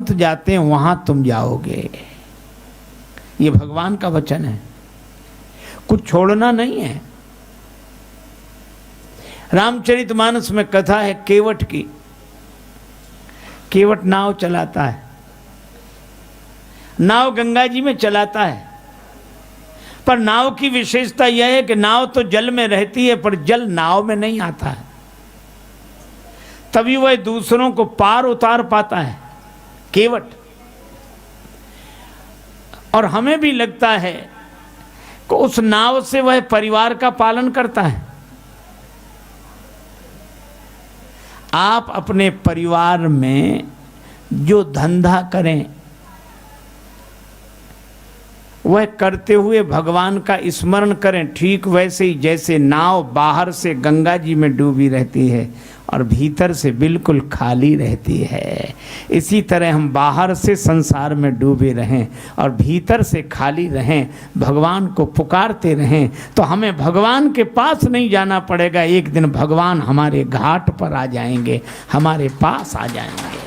सुमंत जाते हैं वहां तुम जाओगे। ये भगवान का वचन है, कुछ छोड़ना नहीं है। रामचरितमानस में कथा है केवट की। केवट नाव चलाता है, नाव गंगा जी में चलाता है, पर नाव की विशेषता यह है कि नाव तो जल में रहती है पर जल नाव में नहीं आता है, तभी वह दूसरों को पार उतार पाता है केवट। और हमें भी लगता है कि उस नाव से वह परिवार का पालन करता है। आप अपने परिवार में जो धंधा करें वह करते हुए भगवान का स्मरण करें, ठीक वैसे ही जैसे नाव बाहर से गंगा जी में डूबी रहती है और भीतर से बिल्कुल खाली रहती है, इसी तरह हम बाहर से संसार में डूबे रहें और भीतर से खाली रहें, भगवान को पुकारते रहें, तो हमें भगवान के पास नहीं जाना पड़ेगा। एक दिन भगवान हमारे घाट पर आ जाएंगे, हमारे पास आ जाएंगे।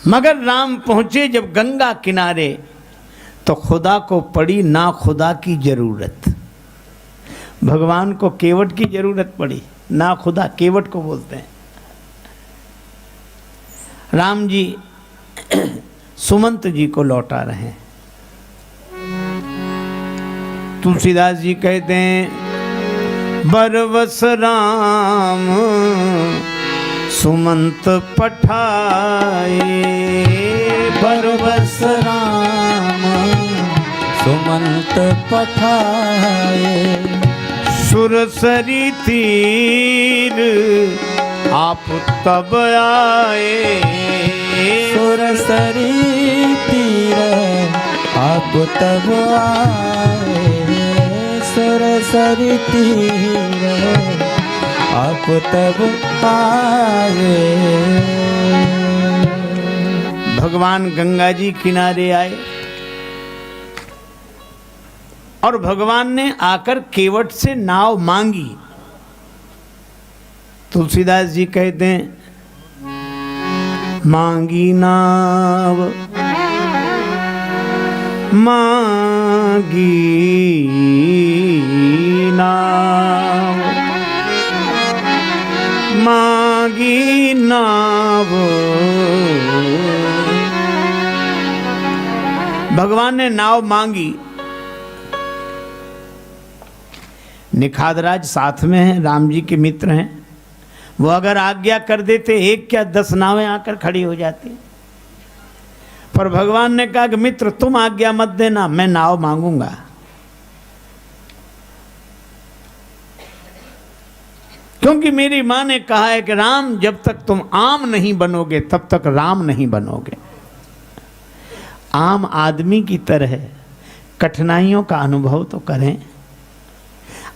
मगर राम पहुंचे जब गंगा किनारे तो खुदा को पड़ी ना खुदा की जरूरत। भगवान को केवट की जरूरत पड़ी, ना खुदा, केवट को बोलते हैं। राम जी सुमंत जी को लौटा रहे हैं। तुलसीदास जी कहते हैं बरवस राम सुमंत पठाए, बरवस राम सुमंत पठाए, सुरसरी तीर आप तब आए, सुरसरी तीर आप तब आए, सुरसरी तीर आप तब आए। भगवान गंगा जी किनारे आए और भगवान ने आकर केवट से नाव मांगी। तुलसीदास जी कहते हैं मांगी नाव मांगी नाव मांगी नाव। भगवान ने नाव मांगी। निखादराज साथ में हैं, राम जी के मित्र हैं, वो अगर आज्ञा कर देते एक क्या 10 नावें आकर खड़ी हो जाती, पर भगवान ने कहा कि मित्र तुम आज्ञा मत देना, मैं नाव मांगूंगा। क्योंकि मेरी मां ने कहा है कि राम जब तक तुम आम नहीं बनोगे तब तक राम नहीं बनोगे। आम आदमी की तरह कठिनाइयों का अनुभव तो करें,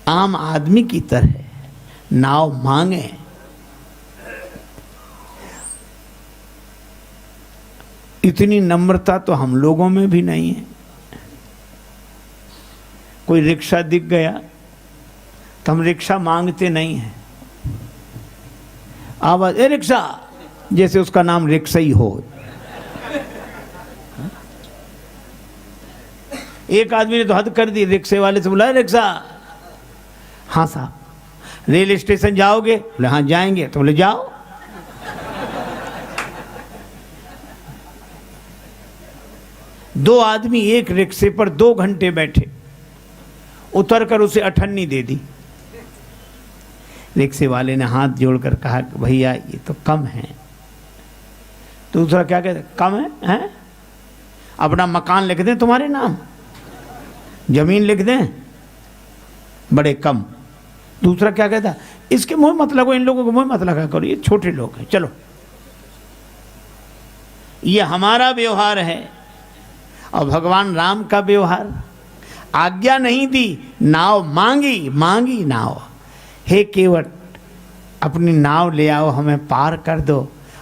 आम आदमी की तरह नाव मांगे। इतनी नम्रता तो हम लोगों में भी नहीं है। कोई रिक्शा दिख गया तो हम रिक्शा मांगते नहीं हैं, आवाज ए रिक्शा, जैसे उसका नाम रिक्शा ही हो। एक आदमी ने तो हद कर दी, रिक्शे वाले से बोला रिक्शा, हाँ साहब। रेल स्टेशन जाओगे? बोले हाँ जाएंगे। तो बोले जाओ। दो आदमी एक रिक्शे पर 2 घंटे बैठे, उतरकर उसे अठन्नी दे दी। रिक्शे वाले ने हाथ जोड़कर कहा भैया ये तो कम है। दूसरा क्या कहते कम है? अपना मकान लिख दें तुम्हारे नाम, जमीन लिख दें, बड़े कम। दूसरा क्या कहता इसके मुंह मत लगो, इन लोगों को मुंह मत लगा करो, ये छोटे लोग हैं, चलो। ये हमारा व्यवहार है और भगवान राम का व्यवहार। आज्ञा नहीं दी, नाव मांगी, मांगी नाव। हे केवट अपनी नाव ले आओ, हमें पार कर दो।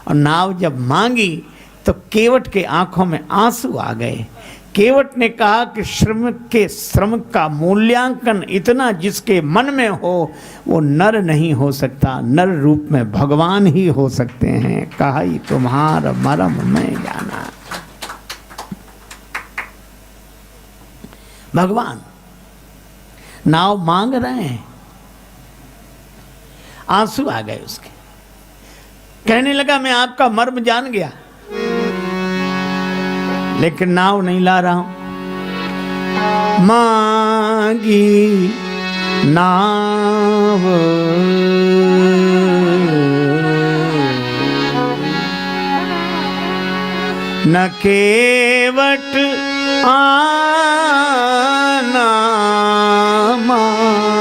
और नाव जब मांगी तो केवट के आंखों में आंसू आ गए। केवट ने कहा कि श्रम का मूल्यांकन इतना जिसके मन में हो वो नर नहीं हो सकता, नर रूप में भगवान ही हो सकते हैं। कहा ही तुम्हारा मरम मैं जाना। भगवान नाव मांग रहे हैं, आंसू आ गए उसके। कहने लगा मैं आपका मर्म जान गया, लेकिन नाव नहीं ला रहा हूं। मांगी नाव न केवट आना मांगी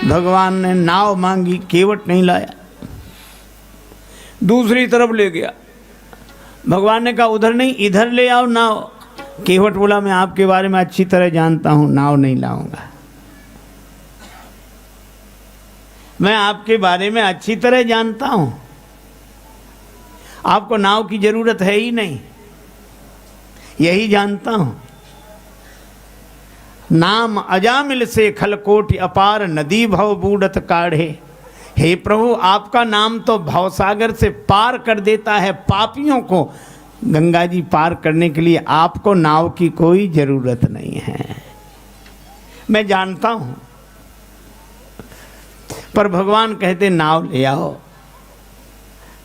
भगवान ने नाव मांगी, केवट नहीं लाया। दूसरी तरफ ले गया, भगवान ने कहा उधर नहीं इधर ले आओ नाव। केवट बोला मैं आपके बारे में अच्छी तरह जानता हूं, नाव नहीं लाऊंगा। मैं आपके बारे में अच्छी तरह जानता हूं, आपको नाव की जरूरत है ही नहीं, यही जानता हूं। नाम अजामिल से खलकोट अपार नदी भव बूढ़त काढ़े। हे प्रभु आपका नाम तो भवसागर से पार कर देता है पापियों को। गंगा जी पार करने के लिए आपको नाव की कोई जरूरत नहीं है, मैं जानता हूं। पर भगवान कहते नाव ले आओ।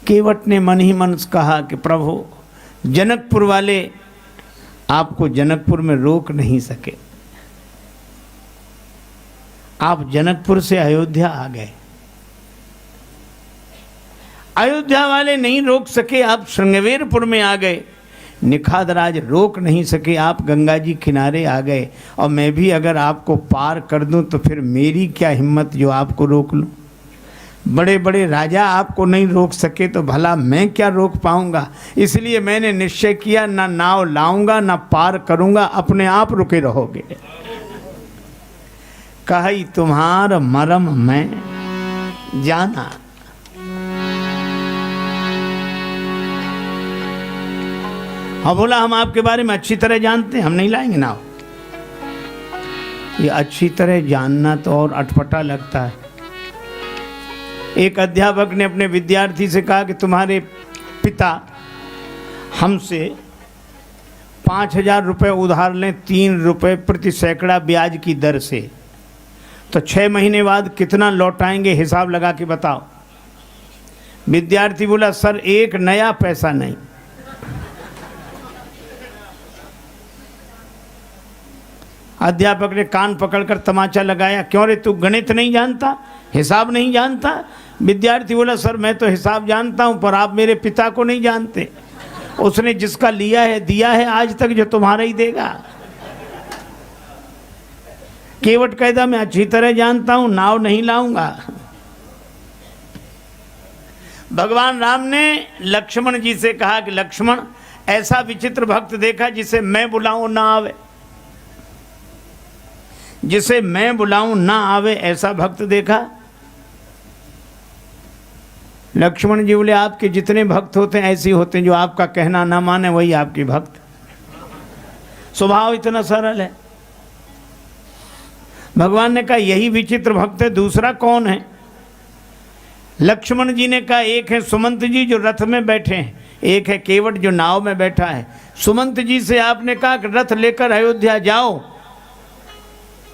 केवट ने मन ही मन कहा कि प्रभु जनकपुर वाले आपको जनकपुर में रोक नहीं सके, आप जनकपुर से अयोध्या आ गए, अयोध्या वाले नहीं रोक सके, आप श्रृंगवेरपुर में आ गए, निखादराज रोक नहीं सके, आप गंगा जी किनारे आ गए। और मैं भी अगर आपको पार कर दूं तो फिर मेरी क्या हिम्मत जो आपको रोक लूं। बड़े बड़े राजा आपको नहीं रोक सके तो भला मैं क्या रोक पाऊंगा। इसलिए मैंने निश्चय किया ना नाव लाऊंगा ना पार करूंगा, अपने आप रुके रहोगे। कही तुम्हारा मरम मैं जाना। हाँ बोला हम आपके बारे में अच्छी तरह जानते हैं, हम नहीं लाएंगे नाव। ये अच्छी तरह जानना तो और अटपटा लगता है। एक अध्यापक ने अपने विद्यार्थी से कहा कि तुम्हारे पिता हमसे 5,000 रुपये उधार लें 3 रुपये प्रति सैकड़ा ब्याज की दर से, तो 6 महीने बाद कितना लौटाएंगे हिसाब लगा के बताओ। विद्यार्थी बोला सर 1 नया पैसा नहीं। अध्यापक ने कान पकड़कर तमाचा लगाया, क्यों रे तू गणित नहीं जानता, हिसाब नहीं जानता। विद्यार्थी बोला सर मैं तो हिसाब जानता हूं पर आप मेरे पिता को नहीं जानते, उसने जिसका लिया है दिया है आज तक जो तुम्हारा ही देगा। केवट कहता मैं अच्छी तरह जानता हूं, नाव नहीं लाऊंगा। भगवान राम ने लक्ष्मण जी से कहा कि लक्ष्मण ऐसा विचित्र भक्त देखा जिसे मैं बुलाऊं ना आवे, जिसे मैं बुलाऊं ना आवे ऐसा भक्त देखा। लक्ष्मण जी बोले आपके जितने भक्त होते हैं ऐसे होते हैं, जो आपका कहना ना माने वही आपके भक्त। स्वभाव इतना सरल है। भगवान ने कहा यही विचित्र भक्त है, दूसरा कौन है। लक्ष्मण जी ने कहा एक है सुमंत जी जो रथ में बैठे हैं, एक है केवट जो नाव में बैठा है। सुमंत जी से आपने कहा कि रथ लेकर अयोध्या जाओ,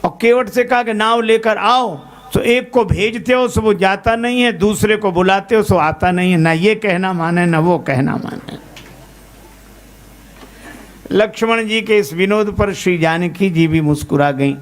और केवट से कहा कि नाव लेकर आओ। तो एक को भेजते हो सो वो जाता नहीं है, दूसरे को बुलाते हो सो आता नहीं है। ना ये कहना माने ना वो कहना माने। लक्ष्मण जी के इस विनोद पर श्री जानकी जी भी मुस्कुरा गईं।